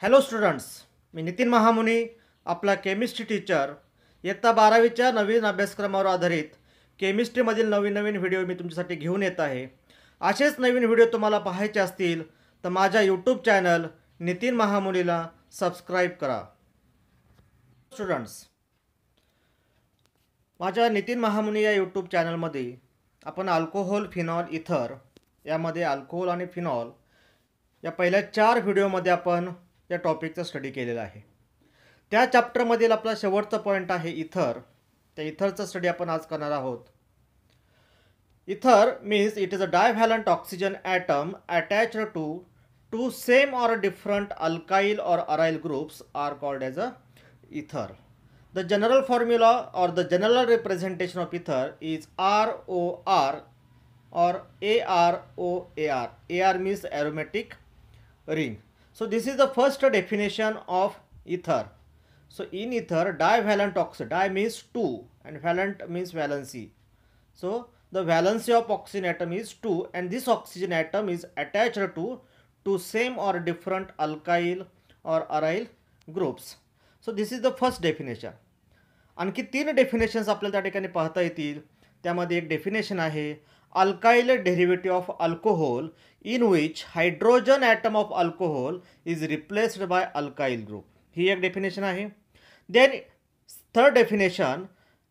Hello students, मी नितीन महामुनी, आपला chemistry teacher. इयत्ता 12वीच्या नवीन अभ्यासक्रमावर आधारित केमिस्ट्रीमधील नवीन नवीन व्हिडिओ मी तुमच्यासाठी घेऊन येत आहे. असेच नवीन व्हिडिओ तुम्हाला पाहायचे असतील तर माझ्या यूट्यूब चॅनल नितीन महामुनीला सबस्क्राईब करा. स्टुडंट्स, माझ्या नितीन महामुनी या यूट्यूब चॅनलमध्ये आपण अल्कोहोल, फिनॉल, इथर यामध्ये अल्कोहोल आणि फिनॉल या पहिल्या 4 व्हिडिओमध्ये आपण या टॉपिकचा स्टडी केलेला आहे. त्या चॅप्टरमधील आपला शेवटचा पॉईंट आहे इथर. त्या इथरचा स्टडी आपण आज करणार आहोत. Ether means it is a divalent oxygen atom attached to two same or different alkyl और aryl groups are called as a ether. The general formula or the general representation of ether is ROR or AROAR. AR means aromatic ring. So this is the first definition of ether. So in ether, divalent oxide, di means 2 and valent means valency. So the valency of oxygen atom is 2 and this oxygen atom is attached to same or different alkyl or aryl groups. So this is the first definition. आणखी 3 definitions आपल्याला त्या ठिकाणी पाहता येतील. त्यामध्ये एक definition आहे alkyl derivative of alcohol in which hydrogen atom of alcohol is replaced by alkyl group. ही एक डेफिनेशन आहे. Then third definition,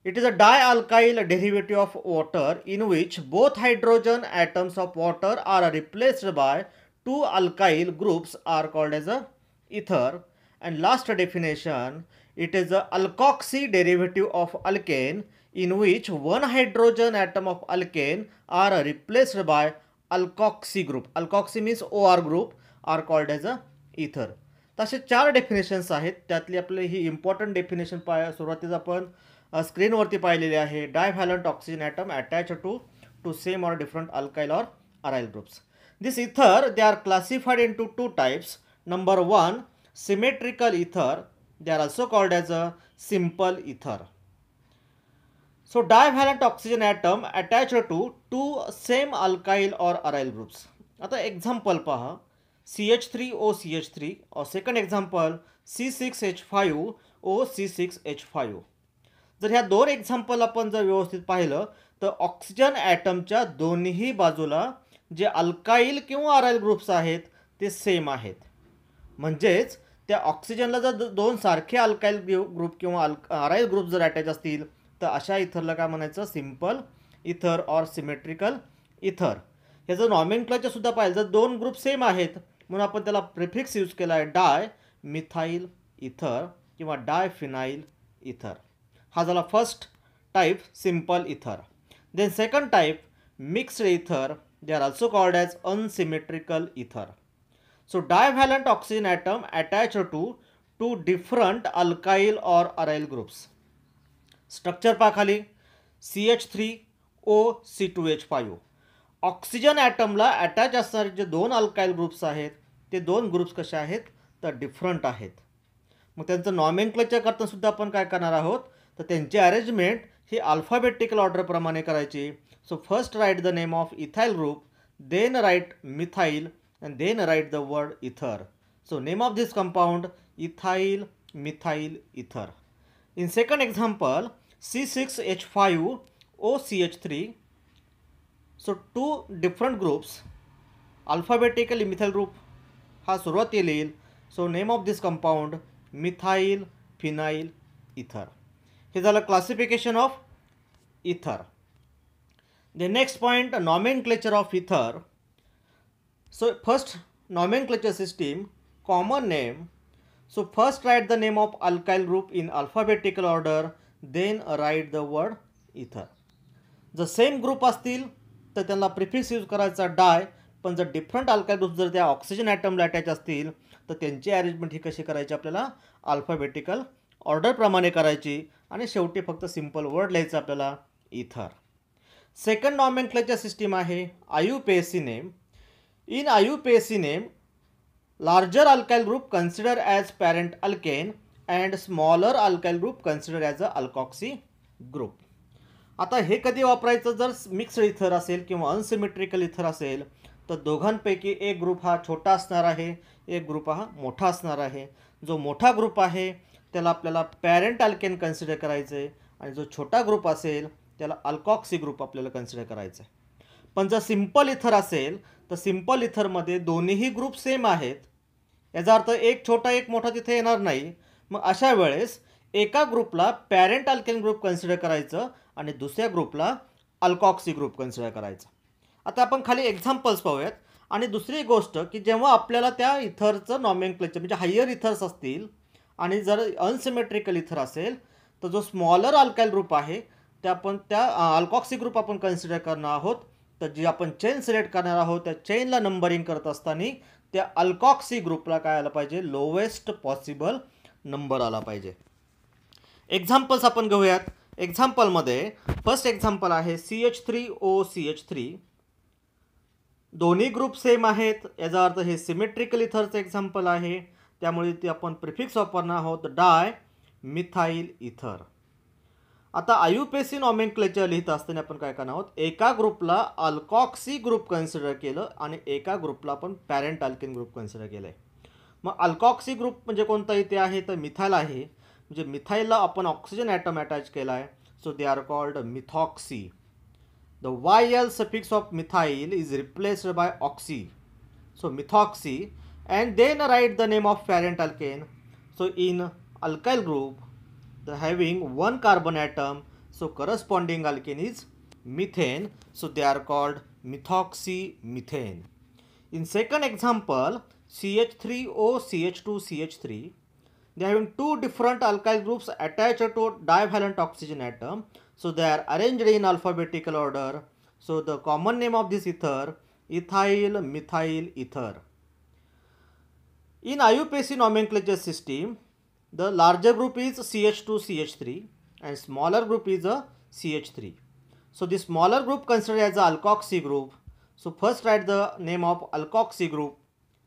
it is a dialkyl derivative of water in which both hydrogen atoms of water are replaced by 2 alkyl groups are called as a ether. And last definition, it is a alkoxy derivative of alkane in which one hydrogen atom of alkane are replaced by alkoxy group. Alkoxy means OR group are called as a ether. तसे 4 definitions आहेत. त्यातली आपली ही important definition सुरुवातीला आपण स्क्रीनवरती पाहिलेली आहे. Divalent oxygen atom attach to same और डिफरंट अल्काइल और aryl groups. This ether, they are classified into 2 types. Number 1, symmetrical ether. They are also called as a simple ether. So divalent oxygen atom attached to 2 same alkyl or aryl groups. आता example पहा, CH3OCH3 और second example C6H5OC6H5. जर ह्या 2 example आपण जर व्यवस्थित पाहिलं तर ऑक्सिजन ॲटमच्या दोन्ही बाजूला जे अल्काइल किंवा अराइल ग्रुप्स आहेत ते सेम आहेत. म्हणजेच त्या ऑक्सिजनला जर 2 सारखे अल्काइल ग्रुप किंवा अराइल ग्रुप जर अटॅच असतील तर अशा इथरला काय म्हणायचं, सिम्पल इथर और सिमेट्रिकल इथर. ह्याचं नॉमेनक्लेचर सुद्धा पाहिलं, जर 2 ग्रुप सेम आहेत म्हणून आपण त्याला प्रिफिक्स यूज केला आहे डाय मिथाइल इथर किंवा डाय फिनाइल इथर. हा झाला फर्स्ट टाईप, सिम्पल इथर. देन सेकंड टाईप, मिक्स्ड इथर. They are also called as unsymmetrical इथर. So divalent oxygen atom attached to 2 different alkyl or aryl groups. Structure पहा खाली, CH3OC2H5. ऑक्सिजन ॲटमला अटॅच असणारे जे 2 अल्काइल ग्रुप्स आहेत ते 2 ग्रुप्स कसे आहेत तर डिफरंट आहेत. मग त्यांचं नॉमेनक्लेचर करताना सुद्धा आपण काय करणार आहोत तर त्यांची अरेंजमेंट ही अल्फाबेटिकल ऑर्डरप्रमाणे करायची. So first write the name of ethyl group, then write methyl and then write the word ether. So name of this compound ethyl methyl ether. In second example, C6H5OCH3. So 2 different groups, alphabetical methyl group हा सुरुवातीला येईल. So name of this compound methyl phenyl ether. हे झालं classification of ether. The next point, nomenclature of ether. So first, nomenclature system, common name. So first write the name of alkyl group in alphabetical order, then write the word ether. जर same group असतील तर त्यांना prefix use करायचा डाय, पण जर different alkyl group जर त्या oxygen ॲटमला attach असतील तर त्यांची अरेंजमेंट ही कशी करायची, आपल्याला अल्फाबेटिकल ऑर्डरप्रमाणे करायची आणि शेवटी फक्त सिम्पल वर्ड लिहायचं आपल्याला इथर. सेकंड नॉमेनक्लेचर सिस्टीम आहे IUPAC name. In IUPAC name, larger alkyl group considered as parent alkane and smaller alkyl group considered as a alkoxy group. आता हे कधी वापरायचं, जर मिक्स्ड इथर असेल किंवा अनसिमेट्रिकल इथर असेल तर दोघांपैकी एक ग्रुप हा छोटा असणार आहे, एक ग्रुप हा मोठा असणार आहे. जो मोठा ग्रुप आहे त्याला आपल्याला पॅरेंट अल्केन कन्सिडर करायचं आहे आणि जो छोटा ग्रुप असेल त्याला अल्कॉक्सी ग्रुप आपल्याला कन्सिडर करायचं आहे. पण जर सिंपल इथर असेल तर सिंपल इथरमध्ये दोन्हीही ग्रुप सेम आहेत, याचा अर्थ एक छोटा एक मोठा तिथे येणार नाही. मग अशा वेळेस एका ग्रुपला पॅरेंट अल्केन ग्रुप कन्सिडर करायचं आणि दुसऱ्या ग्रुपला अल्कॉक्सी ग्रुप कन्सिडर करायचं. आता आपण खाली एक्झाम्पल्स पाहूयात. आणि दुसरी गोष्ट की जेव्हा आपल्याला त्या इथरचं नॉमेनक्लेचर म्हणजे हायर इथर्स असतील आणि जर अनसिमेट्रिकल इथर असेल तर जो स्मॉलर अल्काइल ग्रुप आहे त्या आपण त्या अल्कॉक्सी ग्रुप आपण कन्सिडर करणार आहोत. तर जी आपण चेन सिलेक्ट करणार आहोत त्या चेनला नंबरिंग करत असताना त्या अल्कॉक्सी ग्रुपला काय आलं पाहिजे, लोवेस्ट पॉसिबल नंबर आला पाहिजे. एक्झाम्पल्स आपण घेऊयात. एक्झाम्पलमध्ये फर्स्ट एक्झाम्पल आहे CH3OCH3. दोन्ही ग्रुप सेम आहेत, याचा अर्थ हे सिमेट्रिकल इथरचं एक्झाम्पल आहे, त्यामुळे ते आपण प्रिफिक्स वापरणार आहोत डाय मिथाइल इथर. आता आयुपेसी नॉमेनक्लेचर लिहित असताना आपण काय करणार आहोत, एका ग्रुपला अल्कॉक्सी ग्रुप कन्सिडर केलं आणि एका ग्रुपला आपण पॅरेंट अल्केन ग्रुप कन्सिडर केलं आहे. मग अल्कॉक्सी ग्रुप म्हणजे कोणता इथे आहे तर मिथाइल आहे, म्हणजे मिथाइलला आपण ऑक्सिजन ॲटम अटॅच केला आहे, so they are called methoxy. The YL suffix of methyl is replaced by oxy, so methoxy, and then write the name of parent alkane. So in alkyl group, the having one carbon atom, so corresponding alkane is methane, so they are called methoxymethane. In second example, CH3OCH2CH3, they are having two different alkyl groups attached to divalent oxygen atom. So they are arranged in alphabetical order. So the common name of this ether, ethyl methyl ether. In IUPAC nomenclature system, the larger group is CH2CH3 and smaller group is a CH3. So the smaller group considered as a alkoxy group. So first write the name of alkoxy group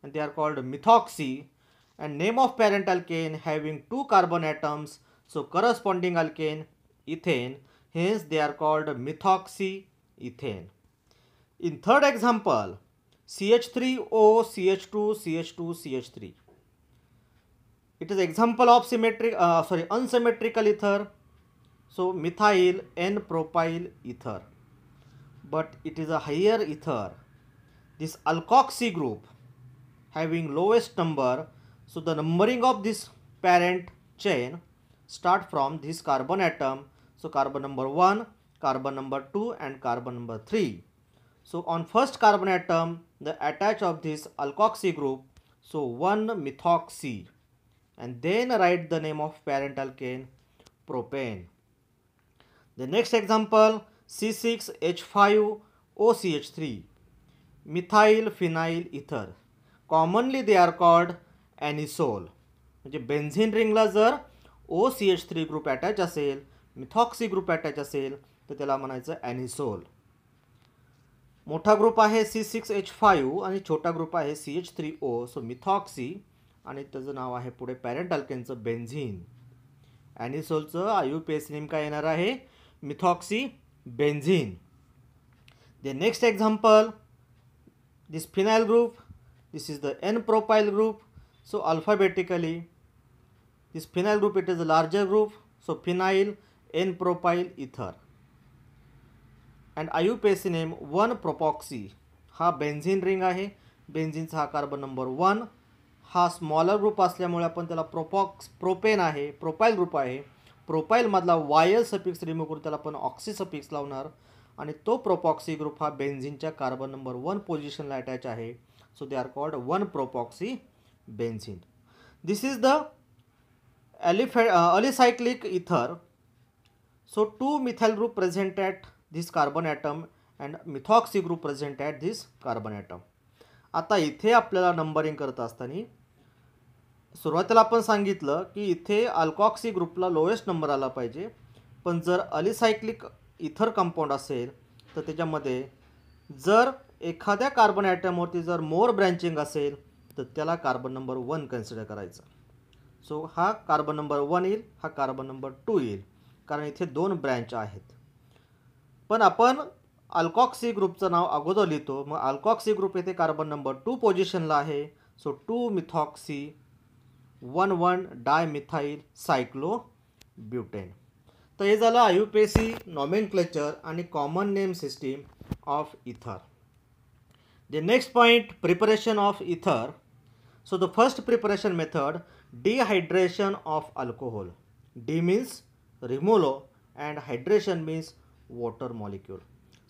and they are called methoxy, and name of parent alkane having two carbon atoms, so corresponding alkane ethane, hence they are called methoxyethane. In third example, CH3OCH2CH2CH3, it is example of unsymmetrical ether, so methyl N-propyl ether, but it is a higher ether. This alkoxy group having lowest number, so the numbering of this parent chain start from this carbon atom, so carbon number 1, carbon number 2 and carbon number 3. So on first carbon atom the attach of this alkoxy group, so 1 methoxy, and then write the name of parent alkane propane. The next example C6H5OCH3, methyl phenyl ether. Commonly they are called anisole. म्हणजे benzene रिंगला जर OCH3 group attach असेल, methoxy group attach असेल तर त्याला म्हणायचं ॲनिसोल. मोठा group आहे C6H5 आणि छोटा ग्रुप आहे CH3O, सो मिथॉक्सी, आणि त्याचं नाव आहे पुढे पॅरेंट अल्केनचं बेन्झिन. ॲनिसोलचं IUPAC नेम काय येणार आहे, methoxy benzene. The next example, this phenyl group, this is the N-propyl group, so alphabetically this phenyl group, it is a larger group, so phenyl N-propyl ether, and IUPAC name 1-propoxy. हा benzene ring आहे, बेन्झिनचा हा carbon number 1, हा smaller group असल्यामुळे आपण त्याला propane आहे, propyl group आहे. Propyl मधला YL सफिक्स रिमूव्ह करून त्याला आपण ऑक्सी सफिक्स लावणार आणि तो प्रोपॉक्सी ग्रुप हा बेन्झिनच्या कार्बन नंबर 1 पोझिशनला अटॅच आहे. So they are called 1-propoxy benzene. This is the alicyclic ether. So two methyl group present at this carbon atom and methoxy group present at this carbon atom. आता इथे आपल्याला numbering करत असताना सुरुवातीला आपण सांगितलं की इथे अल्कॉक्सी ग्रुपला लोएस्ट नंबर आला पाहिजे, पण जर अलिसायक्लिक इथर कंपाऊंड असेल तर त्याच्यामध्ये जर एखाद्या कार्बन ॲटमवरती जर मोर ब्रँचिंग असेल तर त्याला कार्बन नंबर 1 कन्सिडर करायचं. सो हा कार्बन नंबर 1 येईल, हा कार्बन नंबर 2 येईल, कारण इथे 2 ब्रँच आहेत. पण आपण अल्कॉक्सी ग्रुपचं नाव अगोदर लिहितो. मग अल्कॉक्सी ग्रुप येथे कार्बन नंबर 2 पोझिशनला आहे. So 2 methoxy 1,1 dimethyl cyclobutane. तर हे झालं IUPAC नॉमेनक्लेचर आणि कॉमन नेम सिस्टीम ऑफ इथर. The next point, preparation of ether. So the first preparation method, dehydration of alcohol. D means removal and hydration means water molecule.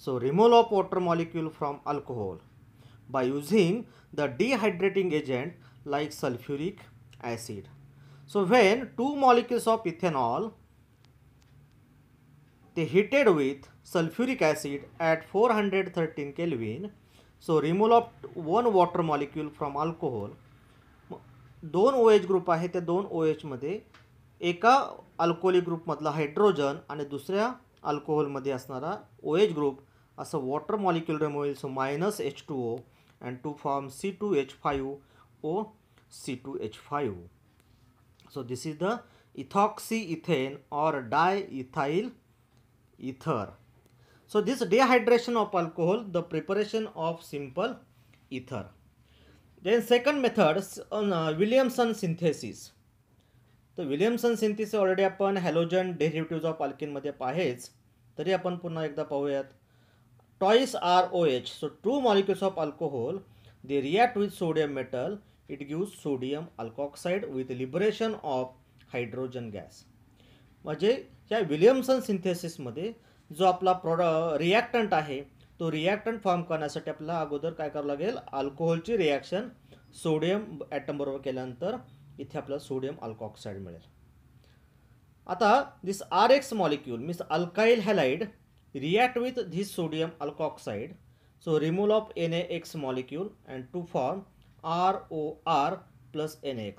So removal of water molecule from alcohol by using the dehydrating agent like sulfuric acid. So when two molecules of ethanol they heated with sulfuric acid at 413 Kelvin. So removal of one water molecule from alcohol. दोन OH group आहे, त्या दोन OH मध्ये एका alcoholic ग्रुपमधला hydrogen आणि दुसऱ्या अल्कोहोलमध्ये असणारा OH group असं वॉटर मॉलिक्यूल रिमूव्ह होईल. So -H2O and to form C2H5O C2H5. So this is the ethoxyethane or diethyl ether. So this dehydration of alcohol, the preparation of simple ether. Then second method, Williamson synthesis. तर Williamson synthesis already आपण halogen derivatives of alkene मध्ये पाहेच, तरी आपण पुन्हा एकदा पाहूयात. Twice ROH, so two molecules of alcohol, they react with sodium metal, it gives sodium alkoxide with liberation of hydrogen gas. म्हणजे या विलियमसन सिंथेसिसमध्ये जो आपला रिॲक्टंट आहे तो रिॲक्टंट फॉर्म करण्यासाठी आपल्याला अगोदर काय करावं लागेल, अल्कोहोलची रिॲक्शन सोडियम ॲटम बरोबर केल्यानंतर इथे आपल्याला सोडियम अल्कोऑक्साइड मिळेल. आता this RX molecule means alkyl halide react with this sodium alkoxide. So removal of NaX molecule and to form ROR plus NaX.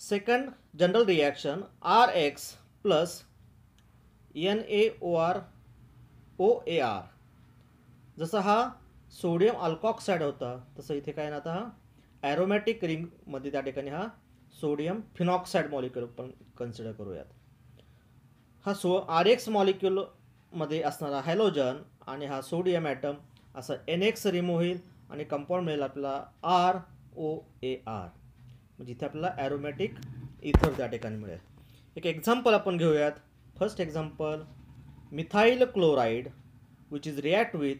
Second general reaction, RX plus NaOR OAR. जसा हा sodium अल्कोऑक्साइड होता तसं इथे काय ना, आता हा ॲरोमॅटिक रिंगमध्ये त्या ठिकाणी हा सोडियम फिनॉक्साइड मॉलिक्यूल आपण कन्सिडर करूयात. हा RX मॉलिक्यूलमध्ये असणारा हॅलोजन आणि हा सोडियम ॲटम असा NX रिमूव्ह होईल आणि कंपाऊंड मिळेल आपल्याला ROAR. म्हणजे इथे आपल्याला ॲरोमॅटिक इथर त्या ठिकाणी मिळेल. एक एक्झाम्पल आपण घेऊयात. First example, methyl chloride which is react with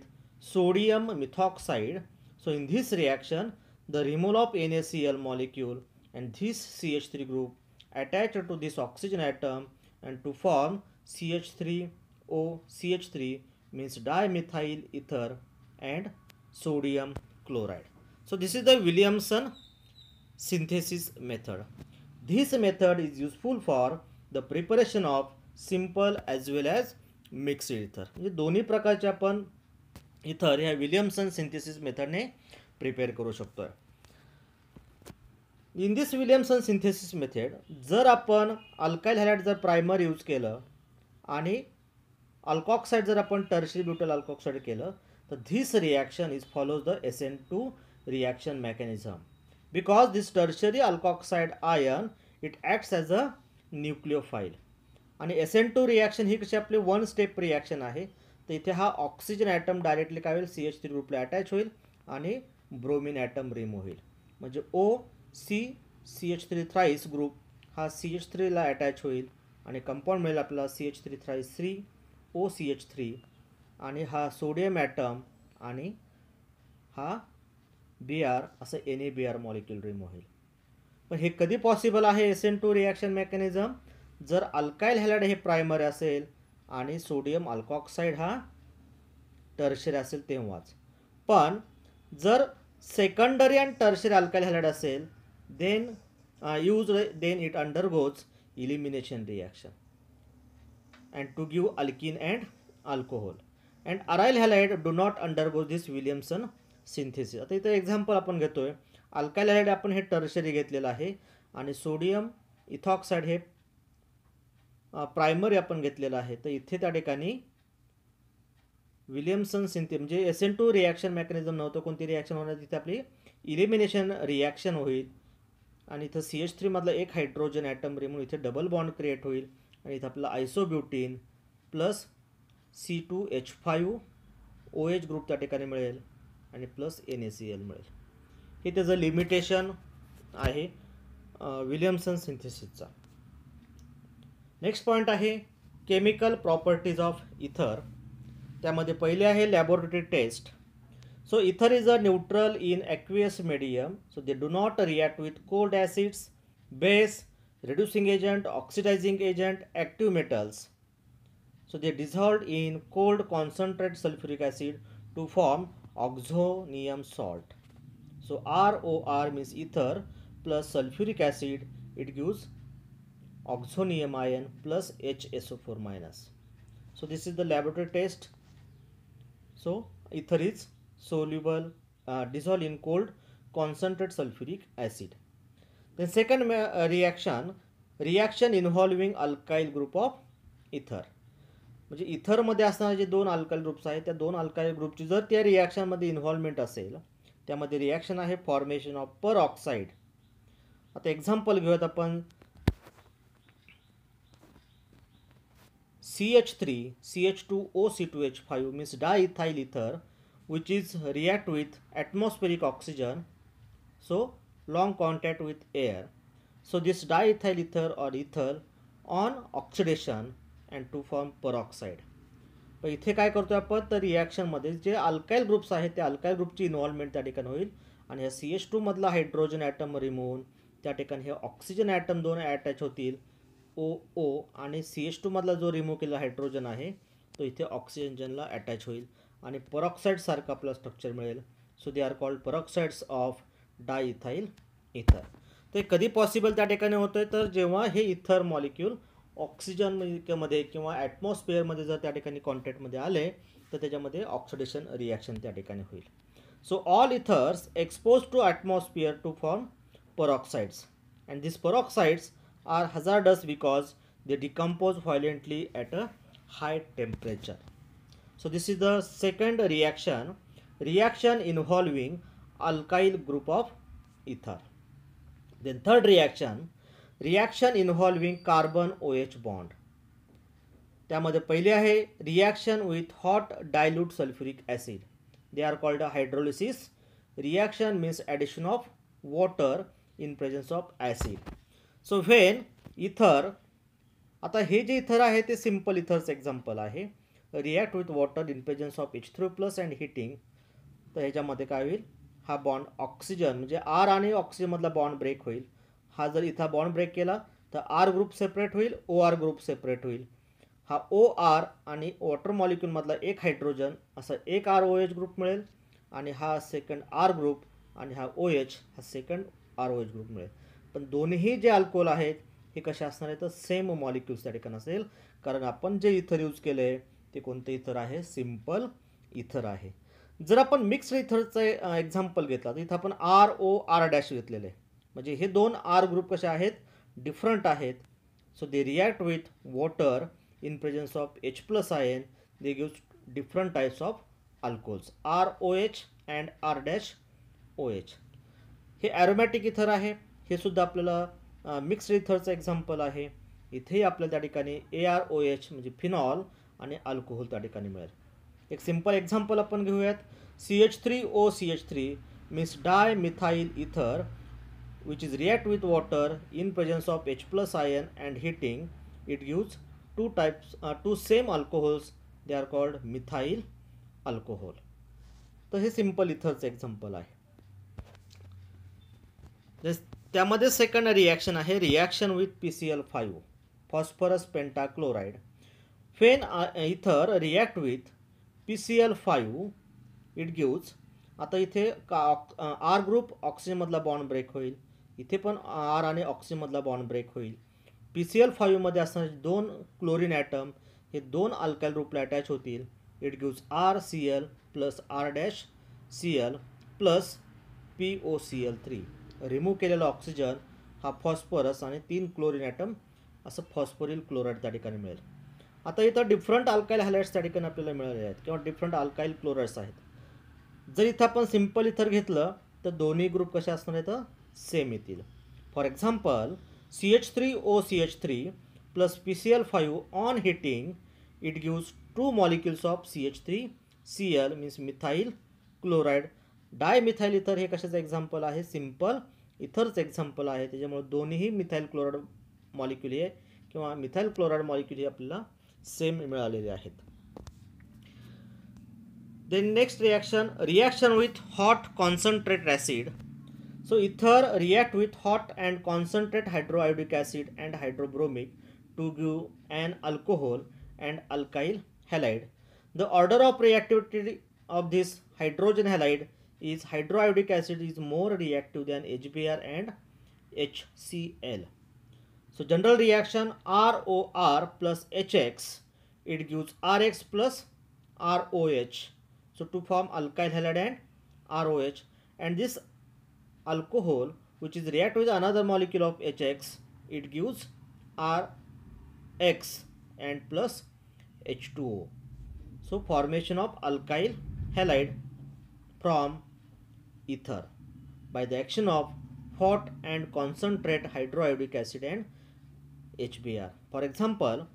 sodium methoxide. So in this reaction the removal of NaCl molecule and this CH3 group attached to this oxygen atom and to form CH3O CH3 means dimethyl ether and sodium chloride. So this is the Williamson synthesis method. This method is useful for the preparation of simple as well as mixed ether. म्हणजे दोन्ही प्रकारचे आपण इथर ह्या Williamson synthesis मेथडने prepare करू शकतो. In this Williamson synthesis method जर आपण अल्काइल हॅलाइड जर प्रायमर यूज केलं आणि अल्कोऑक्साइड जर आपण टर्शरी ब्युटाइल अल्कोऑक्साइड केलं तर this reaction is follows the SN2 reaction mechanism. Because this tertiary alkoxide ion it acts as a nucleophile. आणि SN2 रिॲक्शन ही कशी आपली वन स्टेप रिॲक्शन आहे. तर इथे हा ऑक्सिजन ॲटम डायरेक्टली काय होईल, CH3 ग्रुपला अटॅच होईल आणि ब्रोमिन ॲटम रिमूव्ह होईल. म्हणजे CH3 थ्राईस ग्रुप हा CH3 ला अटॅच होईल आणि कंपाऊंड मिळेल आपल्याला CH3 थ्राईस 3 OCH3 आणि हा सोडियम ॲटम आणि हा Br असं NaBr मॉलिक्यूल रिमूव्ह होईल. पण हे कधी पॉसिबल आहे SN2 रिॲक्शन मेकॅनिझम, जर अल्काइल हॅलाइड हे प्रायमरी असेल आणि सोडियम अल्कोऑक्साइड हा टर्शरी असेल तेव्हाच. पण जर secondary and tertiary alkyl halide असेल then it undergoes elimination reaction and to give alkene and alcohol, and aryl halide do not undergo this Williamson synthesis. आता इथे एक्झाम्पल आपण घेतोय. अल्काइल हॅलाइड आपण हे टर्शरी घेतलेलं आहे आणि सोडियम इथॉक्साइड हे प्रायमरी आपण घेतलेलं आहे. तर इथे त्या ठिकाणी विलियमसन सिंथेसिस म्हणजे SN2 रिॲक्शन मेकॅनिझम नव्हतं, कोणती रिॲक्शन होणार, तिथे आपली इलिमिनेशन रिॲक्शन होईल आणि इथं CH3 मधला एक हायड्रोजन ॲटम रिमूव्ह, इथे डबल बॉन्ड क्रिएट होईल आणि इथं आपलं आयसोब्युटीन प्लस C2H5 OH ग्रुप त्या ठिकाणी मिळेल आणि प्लस NaCl मिळेल. हे त्याचं लिमिटेशन आहे विलियमसन सिंथेसिसचा. नेक्स्ट पॉईंट आहे केमिकल प्रॉपर्टीज ऑफ इथर. त्यामध्ये पहिले आहे laboratory test. So ether is a neutral in aqueous medium, so they do not react with cold acids, base, reducing agent, oxidizing agent, active metals. So they dissolved in cold concentrated sulfuric acid to form oxonium salt. So ROR means ether plus sulfuric acid, it gives oxonium ion plus HSO4 minus. So this is the laboratory test. So ether is soluble, dissolved in cold concentrated sulfuric acid. Then second reaction involving alkyl group of ether. म्हणजे इथरमध्ये असणारे जे दोन alkyl groups आहेत त्या दोन alkyl ग्रुपची जर त्या रिॲक्शनमध्ये involvement असेल त्यामध्ये रिॲक्शन आहे फॉर्मेशन ऑफ पर ऑक्साईड. आता एक्झाम्पल घेऊयात आपण. CH3 CH2O C2H5 means diethyl ether which is react with atmospheric oxygen, so long contact with air. So this diethyl ether or ether on oxidation and to form peroxide. पण इथे काय करतोय आपण तर रिॲक्शनमध्ये जे अल्काइल ग्रुप्स आहेत त्या alkyl ग्रुपची involvement त्या ठिकाणी होईल आणि ह्या CH2 मधला हायड्रोजन ॲटम रिमूव्ह त्या ठिकाणी हे ऑक्सिजन ॲटम दोन अटॅच होतील OO आणि CH2 मधला जो रिमूव्ह केलेला हायड्रोजन आहे तो इथे ऑक्सिजनला अटॅच होईल आणि परॉक्साईड सारखं आपलं स्ट्रक्चर मिळेल. So they are called peroxides of diethyl ether. ते कधी पॉसिबल त्या ठिकाणी होतं आहे तर जेव्हा हे इथर मॉलिक्यूल ऑक्सिजनमध्ये किंवा ॲटमॉस्फिअरमध्ये जर त्या ठिकाणी कॉन्टॅक्टमध्ये आले तर त्याच्यामध्ये ऑक्सिडेशन रिॲक्शन त्या ठिकाणी होईल. So all ethers expose to atmosphere to form peroxides and these peroxides are hazardous because they decompose violently at a high temperature. So this is the second reaction involving alkyl group of ether. Then third reaction involving carbon OH bond. त्यामध्ये पहिले आहे reaction with hot dilute sulphuric acid. They are called hydrolysis. Reaction means addition of water in presence of acid. So when ether, आता हे जे ether आहे ते simple इथरचं example आहे. React with water in presence of H3+ and heating. तर ह्याच्यामध्ये काय होईल, हा बॉन्ड ऑक्सिजन म्हणजे आर आणि ऑक्सिजनमधला बॉन्ड ब्रेक होईल. हा जर इथं बॉन्ड ब्रेक केला तर आर ग्रुप सेपरेट होईल, OR ग्रुप सेपरेट होईल. हा OR आणि वॉटर मॉलिक्यूलमधला एक हायड्रोजन असं एक ROH ग्रुप मिळेल आणि हा सेकंड R ग्रुप आणि हा OH हा सेकंड ROH ग्रुप मिळेल. पण दोन्ही जे अल्कोहोल आहेत हे कसे असणार आहेत तर सेम मॉलिक्यूल्स त्या ठिकाणी असेल, कारण आपण जे इथर यूज केलं आहे ते कोणतं इथर आहे, सिम्पल इथर आहे. जर आपण मिक्स्ड इथरचं एक्झाम्पल घेतला तर इथं आपण ROR' घेतलेलं आहे. म्हणजे हे दोन R ग्रुप कसे आहेत, डिफरंट आहेत. So they react with water in presence of H+ ion, they give different types of alcohols, ROH and R-OH. हे aromatic इथर आहे. हे सुद्धा आपल्याला मिक्स्ड इथरचं एक्झाम्पल आहे. इथेही आपल्याला त्या ठिकाणी AROH म्हणजे फिनॉल आणि अल्कोहोल त्या ठिकाणी मिळेल. एक सिंपल एक्झाम्पल आपण घेऊयात. CH3OCH3 means dimethyl ether which is react with water in presence of H+ ion and heating. It gives two same alcohols, they are called methyl alcohol. तर हे सिंपल इथरचं एक्झाम्पल आहे. त्यामध्ये सेकंड रिॲक्शन आहे reaction with PCl5 phosphorus pentachloride. When ether react with PCl5 it gives, आता इथे R group ऑक्सिजनमधला bond break होईल, इथे पण R आणि ऑक्सिजनमधला बॉन्ड ब्रेक होईल. PCl5 मध्ये असणारे दोन क्लोरीन ॲटम हे दोन अल्काइल ग्रुपला अटॅच होतील. It gives RCl plus R-Cl plus POCl3. Remove केलेला ऑक्सिजन हा फॉस्फरस आणि तीन क्लोरीन ॲटम असं फॉस्फोरिल क्लोराईड त्या ठिकाणी मिळेल. आता इथं डिफरंट अल्काइल हॅलाइड्स त्या ठिकाणी आपल्याला मिळाले आहेत किंवा डिफरंट अल्काइल क्लोराइड्स आहेत. जर इथं आपण सिम्पल इथर घेतलं तर दोन्ही ग्रुप कसे असणार आहेत, सेम येतील. For example CH3OCH3 plus PCl5 on heating, it gives 2 molecules of CH3Cl means methyl chloride. Dimethyl इथर हे कशाचं एक्झाम्पल आहे? सिंपल इथरचं एक्झाम्पल आहे. त्याच्यामुळे दोन्हीही मिथाइल क्लोराइड मॉलिक्यूल हे किंवा मिथाइल क्लोराइड मॉलिक्यूल हे आपल्याला सेम मिळालेले आहेत. Then next reaction with hot concentrated acid. So ether react with hot and concentrated hydroiodic acid and hydrobromic to give an alcohol and alkyl halide. The order of reactivity of this hydrogen halide is hydroiodic acid is more reactive than HBr and HCl. So general reaction ROR plus HX, it gives RX plus ROH. So to form alkyl halide and ROH, and this alcohol which is react with another molecule of HX, it gives RX and plus H2O. So formation of alkyl halide from ether by the action of hot and concentrate hydroiodic acid and HBr. For example,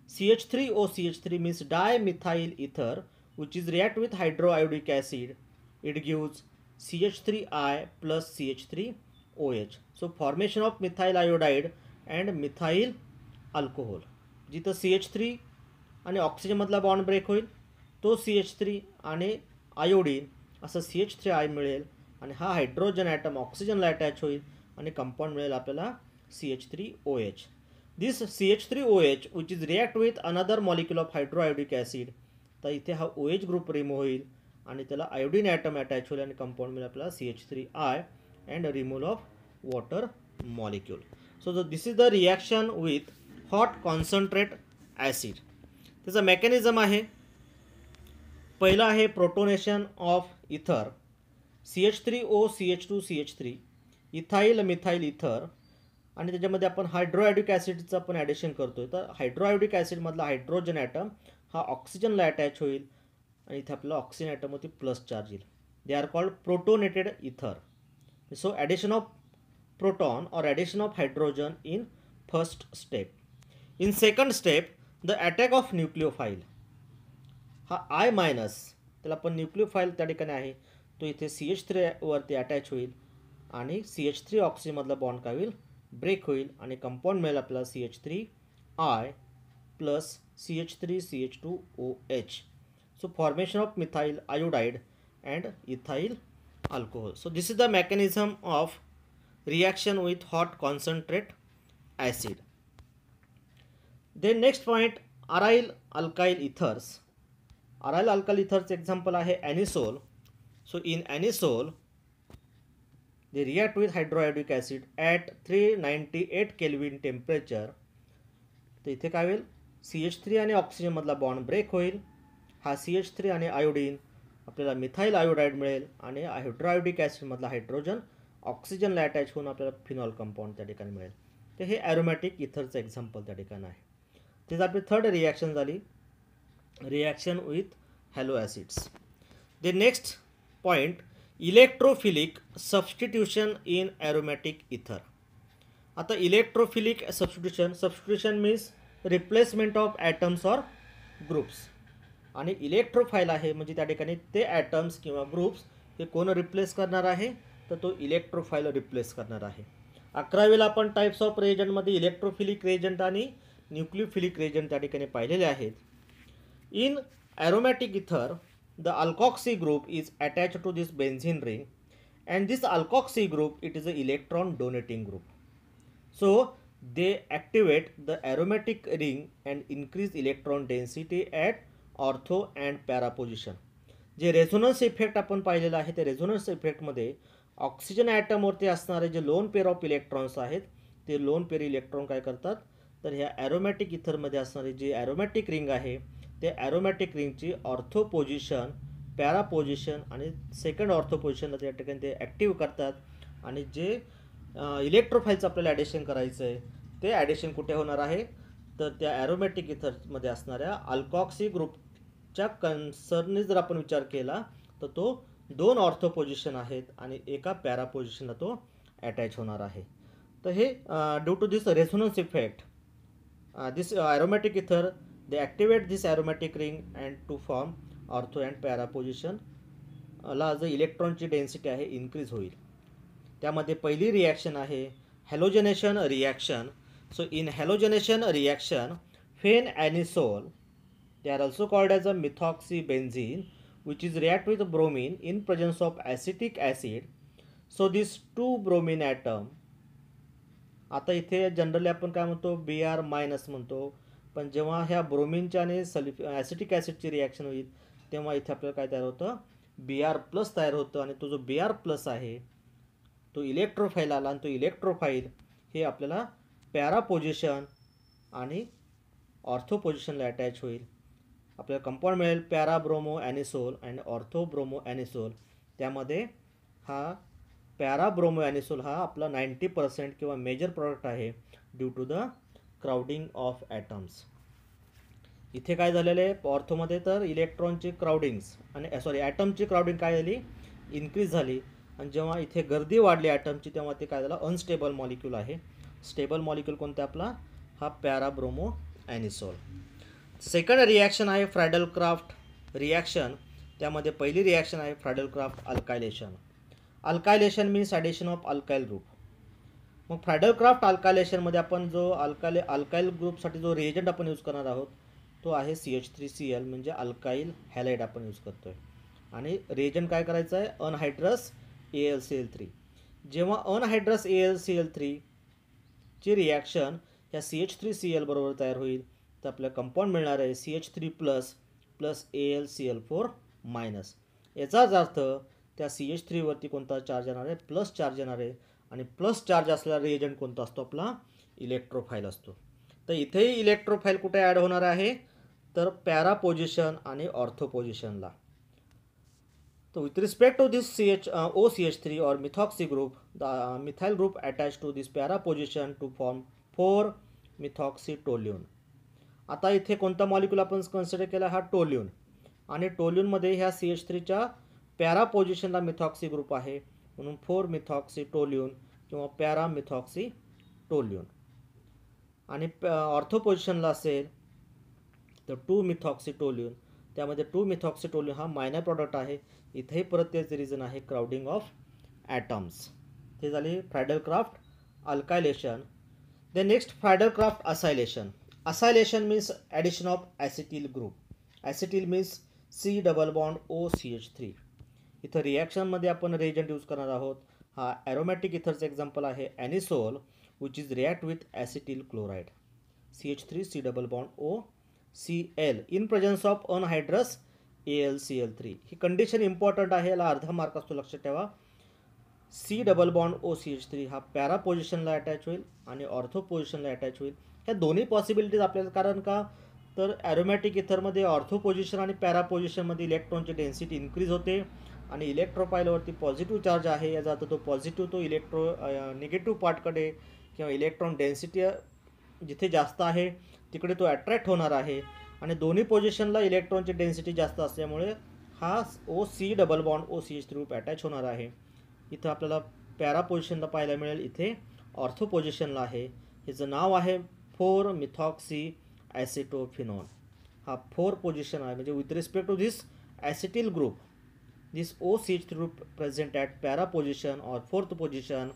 CH3O CH3 means dimethyl ether which is react with hydroiodic acid, it gives CH3I plus CH3OH. So formation of methyl iodide and methyl alcohol. जिथं CH3 आणि oxygen मधला bond break होईल तो CH3 आणि iodine असं CH3I मिळेल आणि हा हायड्रोजन ॲटम ऑक्सिजनला अटॅच होईल आणि कंपाऊंड मिळेल आपल्याला CH3OH. This CH3OH which is react with another molecule of hydroiodic acid, तर इथे हा OH ग्रुप रिमूव्ह होईल आणि त्याला आयोडीन ॲटम अटॅच होईल आणि कंपाऊंड मिळेल आपल्याला CH3I and removal of water molecule. So this is the reaction with hot concentrate acid. त्याचं मेकॅनिझम आहे, पहिलं आहे प्रोटोनेशन ऑफ इथर CH3O CH2 CH3 ethyl methyl इथर आणि त्याच्यामध्ये आपण हायड्रोआयोडिक ॲसिडचं आपण ॲडिशन करतोय. तर हायड्रोआयोडिक ॲसिडमधला हायड्रोजन ॲटम हा ऑक्सिजनला अटॅच होईल आणि इथे आपल्याला ऑक्सिजन ॲटमवरती प्लस चार्ज येईल. दे आर कॉल्ड प्रोटोनेटेड इथर. सो ॲडिशन ऑफ प्रोटॉन और addition of hydrogen in first step. In second step the attack of nucleophile. हा I मायनस त्याला आपण न्यूक्लिओफाईल त्या ठिकाणी आहे तो इथे CH3 वरती अटॅच होईल आणि CH3 ऑक्सिजनमधला बॉन्ड काय होईल? ब्रेक होईल आणि कंपाऊंड मिळेल आपल्याला CH3I plus CH3 CH2OH. So formation of methyl iodide and ethyl alcohol. So this is the mechanism of reaction with hot concentrate acid. Then next point, aryl alkyl ethers. Aryl alkyl ethers example आहे anisole. So in anisole they react with hydroiodic acid at 398 Kelvin temperature. तर इथे काय होईल? CH3 आणि oxygen मधला bond break होईल. हा CH3 आणि आयोडीन आपल्याला मिथाइल आयोडाइड मिळेल आणि हायड्रोआयोडिक ॲसिड मधला हायड्रोजन ऑक्सिजनला अटॅच होऊन आपल्याला फिनॉल कंपाऊंड त्या ठिकाणी मिळेल. तर हे ॲरोमॅटिक इथरचं एक्झाम्पल त्या ठिकाणी आहे. तेच आपली थर्ड रिॲक्शन झाली, reaction with halo acids. The next point, electrophilic substitution in aromatic ether. आता electrophilic substitution means replacement of atoms or groups. आणि इलेक्ट्रोफाईल आहे म्हणजे त्या ठिकाणी ते ॲटम्स किंवा ग्रुप्स हे कोण रिप्लेस करणार आहे? तर तो इलेक्ट्रोफाईल रिप्लेस करणार आहे. 11वीला आपण टाइप्स ऑफ रिएजंटमध्ये इलेक्ट्रोफिलिक रिएजंट आणि न्यूक्लिओफिलिक रिएजंट त्या ठिकाणी पाहिलेले आहेत. इन ॲरोमॅटिक इथर the alkoxy group is attached to this benzene ring and this alkoxy group it is a electron donating group. So they activate the aromatic ring and increase electron density at ortho and para position. जे resonance effect आपण पाहिलेला आहे त्या resonance इफेक्टमध्ये oxygen ॲटमवरती असणारे जे lone pair of electrons आहेत ते lone pair electron काय करतात? तर ह्या ॲरोमॅटिक इथरमध्ये असणारी जी ॲरोमॅटिक रिंग आहे ते ॲरोमॅटिक रिंगची ऑर्थो पोझिशन, पॅरा पोझिशन आणि सेकंड ऑर्थो पोझिशनला त्या ठिकाणी ते ॲक्टिव्ह करतात आणि जे इलेक्ट्रोफाईलचं आपल्याला ॲडिशन करायचं आहे ते ॲडिशन कुठे होणार आहे? तर त्या ॲरोमॅटिक इथरमध्ये असणाऱ्या अल्कॉक्सी ग्रुपच्या कन्सर्नने जर आपण विचार केला तर तो 2 ऑर्थो पोझिशन आहेत आणि एका पॅरा पोझिशनला तो अटॅच होणार आहे. तर हे due to this resonance effect, this aromatic ether They activate this aromatic ring and to form ortho and para position ला जो इलेक्ट्रॉनची डेन्सिटी आहे इन्क्रीज होईल. त्यामध्ये पहिली रिॲक्शन आहे halogenation reaction. So in halogenation reaction फेन anisole, they are also called as a methoxybenzene, which is react with bromine in presence of acetic acid. So these two bromine atom, आता इथे generally आपण काय म्हणतो Br minus म्हणतो, पण जेव्हा ह्या ब्रोमिनच्या आणि ॲसिटिक ॲसिडची रिॲक्शन होईल तेव्हा इथे आपल्याला काय तयार होतं, Br प्लस तयार होतं. आणि तो जो Br प्लस आहे तो इलेक्ट्रोफाईल आला आणि तो इलेक्ट्रोफाईल हे आपल्याला पॅरा पोझिशन आणि ऑर्थो पोझिशनला अटॅच होईल. आपल्याला कंपाऊंड मिळेल para bromo anisole and ortho bromo anisole. त्यामध्ये हा पॅरा ब्रोमो ॲनिसोल हा आपला 90% किंवा मेजर प्रॉडक्ट आहे due to the crowding of atoms. इथे काय झालेलं आहे ऑर्थोमध्ये तर इलेक्ट्रॉनची क्राउडिंग्स आणि ॲटमची क्राउडिंग काय झाली, इन्क्रीज झाली. आणि जेव्हा इथे गर्दी वाढली ॲटमची तेव्हा ते काय झालं, अनस्टेबल मॉलिक्यूल आहे. स्टेबल मॉलिक्यूल कोणता आपला, हा para bromo anisole. Second reaction आहे फ्रॅडल क्राफ्ट रिॲक्शन. त्यामध्ये पहिली रिॲक्शन आहे Friedel Crafts alkylation. Alkylation means addition of alkyl group. मग फ्रॅडल क्राफ्ट अल्कायलेशनमध्ये आपण जो अल्काइल ग्रुपसाठी जो रिएजंट आपण यूज करणार आहोत तो आहे CH3Cl, म्हणजे अल्काइल हॅलाइड आपण यूज करतोय. आणि रिएजंट काय करायचं आहे, अनहायड्रस AlCl3. जेव्हा अनहायड्रस AlCl3 ची रिॲक्शन ह्या CH3Cl बरोबर तयार होईल तर आपल्याला कंपाऊंड मिळणार आहे CH3 plus plus AlCl4 minus. याचाच अर्थ त्या CH3 वरती कोणता चार्ज येणार आहे, प्लस चार्ज येणार आहे. आणि प्लस चार्ज असलेला रिएजंट कोणता असतो, आपला इलेक्ट्रोफाईल असतो. तर इथेही इलेक्ट्रोफाईल कुठे ॲड होणार आहे, तर पॅरा पोझिशन आणि ऑर्थो पोझिशनला. So with respect to this OCH3 or methoxy group, the methyl group attached to this para position to form 4-methoxytoluene. आता इथे कोणता मॉलिक्यूल आपण कन्सिडर केला, हा टोल्यून. आणि टोल्यूनमध्ये ह्या CH3च्या पॅरा पोझिशनला मिथॉक्सी ग्रुप आहे म्हणून 4-methoxytoluene किंवा पॅरा मिथॉक्सीटोल्यून. आणि ऑर्थो पोझिशनला असेल तर 2-methoxytoluene. त्यामध्ये 2-methoxytoluene हा मायनर प्रॉडक्ट आहे. इथेही परत तेच रिझन आहे, क्राउडिंग ऑफ ॲटम्स. ते झाले Friedel Crafts alkylation. The next Friedel Crafts acylation. Acylation means addition of acetyl group. Acetyl means C double bond OCH3. इथं रिॲक्शनमध्ये आपण रिएजंट यूज करणार आहोत. हा ॲरोमॅटिक इथरचं एक्झाम्पल आहे anisole, which is react with acetyl chloride CH3 C double bond OCl in presence of anhydrous AlCl3. ही condition important आहे, याला अर्धा मार्क असतो, लक्षात ठेवा. C डबल बॉन्ड OCH3 हा पॅरा पोझिशनला अटॅच होईल आणि ऑर्थो पोझिशनला अटॅच होईल. ह्या दोन्ही पॉसिबिलिटीज आपल्याला, कारण का तर ॲरोमॅटिक इथरमध्ये ऑर्थो पोझिशन आणि पॅरा पोझिशनमध्ये इलेक्ट्रॉनची डेन्सिटी इन्क्रीज होते आणि इलेक्ट्रोफाईलवरती पॉझिटिव्ह चार्ज आहे. याचा अर्थ तो पॉझिटिव्ह तो निगेटिव्ह पार्टकडे किंवा इलेक्ट्रॉन डेन्सिटी जिथे जास्त आहे तिकडे तो अट्रॅक्ट होणार आहे. आणि दोन्ही पोझिशनला इलेक्ट्रॉनची डेन्सिटी जास्त असल्यामुळे हा C double bond OCH3 group attach होणार आहे. इथं आपल्याला पॅरा पोझिशनला पाहायला मिळेल, इथे ऑर्थो पोझिशनला आहे. ह्याचं नाव आहे 4-methoxyacetophenone. हा 4 पोझिशन आहे, म्हणजे with respect to this acetyl group this OCH3 group present at para position or 4th position.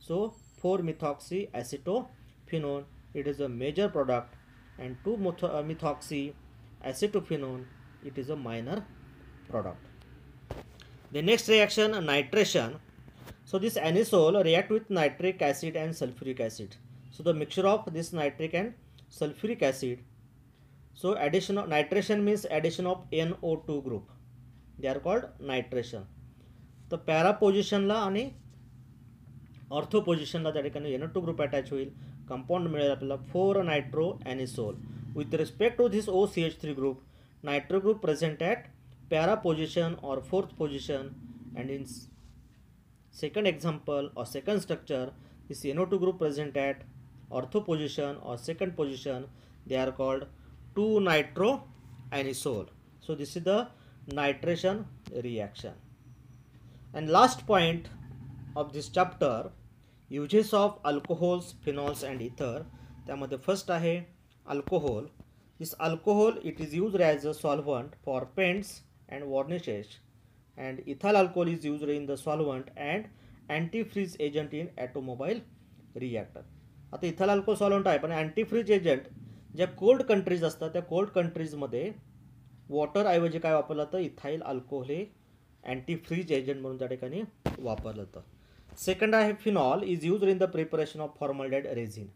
So 4-methoxyacetophenone it is a major product and 2-methoxyacetophenone it is a minor product. The next reaction, nitration. So this anisole react with nitric acid and sulfuric acid. So the mixture of this nitric and sulfuric acid. So addition of nitration means addition of NO2 group. They are called nitration. तर para पोझिशनला आणि ortho पोझिशनला त्या ठिकाणी NO2 group attach होईल. Compound मिळेल आपल्याला 4-nitroanisole. With respect to this OCH3 group, nitro group present at para position or 4th position, and in second example or second structure, this NO2 group present at ortho position or second position. They are called 2-nitroanisole. So this is the nitration reaction. And last point of this chapter, uses of alcohols, phenols and ether. त्यामध्ये first आहे alcohol. This alcohol, it is used as a solvent for paints and varnishes, and ethyl alcohol is used in the solvent and antifreeze agent in automobile reactor. आता इथाल alcohol solvent आहे, पण अँटीफ्रीज agent ज्या cold countries असतात त्या cold कंट्रीजमध्ये water ऐवजी काय वापरलं जातं, इथाईल अल्कोहोल हे अँटीफ्रीज एजंट म्हणून त्या ठिकाणी वापरलं जातं. सेकंड आहे phenol is use in the preparation of formaldehyde resin.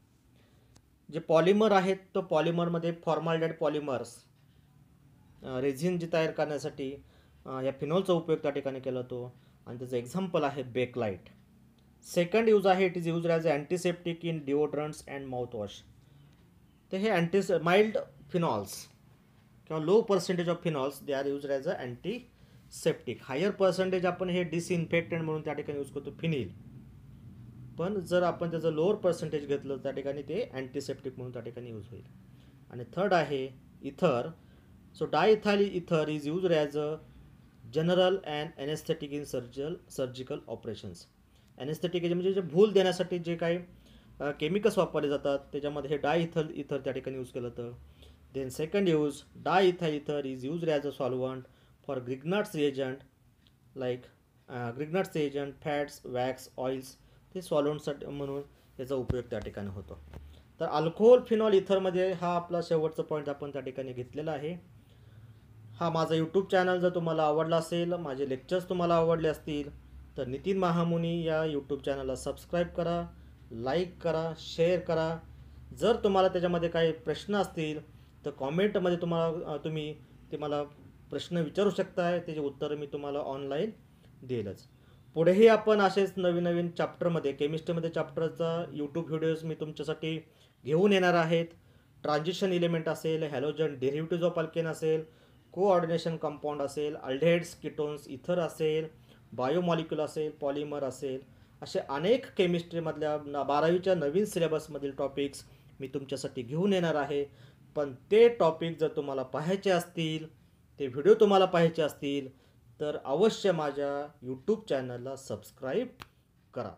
जे पॉलिमर आहेत तो पॉलिमरमध्ये फॉर्मल्डेहाइड पॉलिमर्स रेझिन जी तयार करण्यासाठी या फिनॉलचा उपयोग त्या ठिकाणी केला जातो, आणि त्याचं एक्झाम्पल आहे बेकलाइट. सेकंड यूज आहे, it is use as antiseptic in deodorants and mouthwash. तर हे माइल्ड फिनॉल्स किंवा low percentage of phenols they are use as a antiseptic. Higher percentage आपण हे डिसइन्फेक्टंट म्हणून त्या ठिकाणी यूज करतो फिनिल, पण जर आपण त्याचं लोअर पर्सेंटेज घेतलं त्या ठिकाणी ते अँटीसेप्टिक म्हणून त्या ठिकाणी यूज होईल. आणि थर्ड आहे इथर. So diethyl ether is use as a general and anaesthetic in surgical operations. Anaesthetic म्हणजे जे भूल देण्यासाठी जे काही केमिकल्स वापरले जातात त्याच्यामध्ये हे डायइथाइल इथर त्या ठिकाणी यूज केलं जातं. Then second use, diethyl ether is use as a solvent for Grignard's reagent like Grignard's reagent, fats, wax, oils, ते सॉल्वंटसाठी म्हणून त्याचा उपयोग त्या ठिकाणी होतो. तर अल्कोहोल फिनॉल इथरमध्ये हा आपला शेवटचा पॉईंट आपण त्या ठिकाणी घेतलेला आहे. हा माझा यूट्यूब चॅनल जर तुम्हाला आवडला असेल, माझे लेक्चर्स तुम्हाला आवडले असतील, तर नितीन महामुनी या यूट्यूब चॅनलला सबस्क्राईब करा, लाईक करा, शेअर करा. जर तुम्हाला त्याच्यामध्ये काही प्रश्न असतील तर कॉमेंटमध्ये तुम्ही ते मला प्रश्न विचारू शकताय, त्याचे उत्तर मी तुम्हाला ऑनलाईन देईलच. पुढेही आपण असेच नवीन नवीन चॅप्टरमध्ये, केमिस्ट्रीमध्ये चॅप्टरचा यूट्यूब व्हिडिओज मी तुमच्यासाठी घेऊन येणार आहेत. ट्रान्झिशन इलेमेंट असेल, हॅलोजन डेरिव्हेटिव्ज ऑफ अल्केन असेल, कोऑर्डिनेशन कंपाऊंड असेल, अल्डेहाइड्स, कीटोन्स, इथर असेल, बायोमॉलिक्यूल असेल, पॉलिमर असेल, असे अनेक केमिस्ट्रीमधल्या 12वीच्या नवीन सिलेबसमधील टॉपिक्स मी तुमच्यासाठी घेऊन येणार आहे. पण ते टॉपिक जर तुम्हाला पाहायचे असतील, ते व्हिडिओ तुम्हाला पाहायचे असतील, तर अवश्य माझ्या यूट्यूब चॅनलला सबस्क्राईब करा.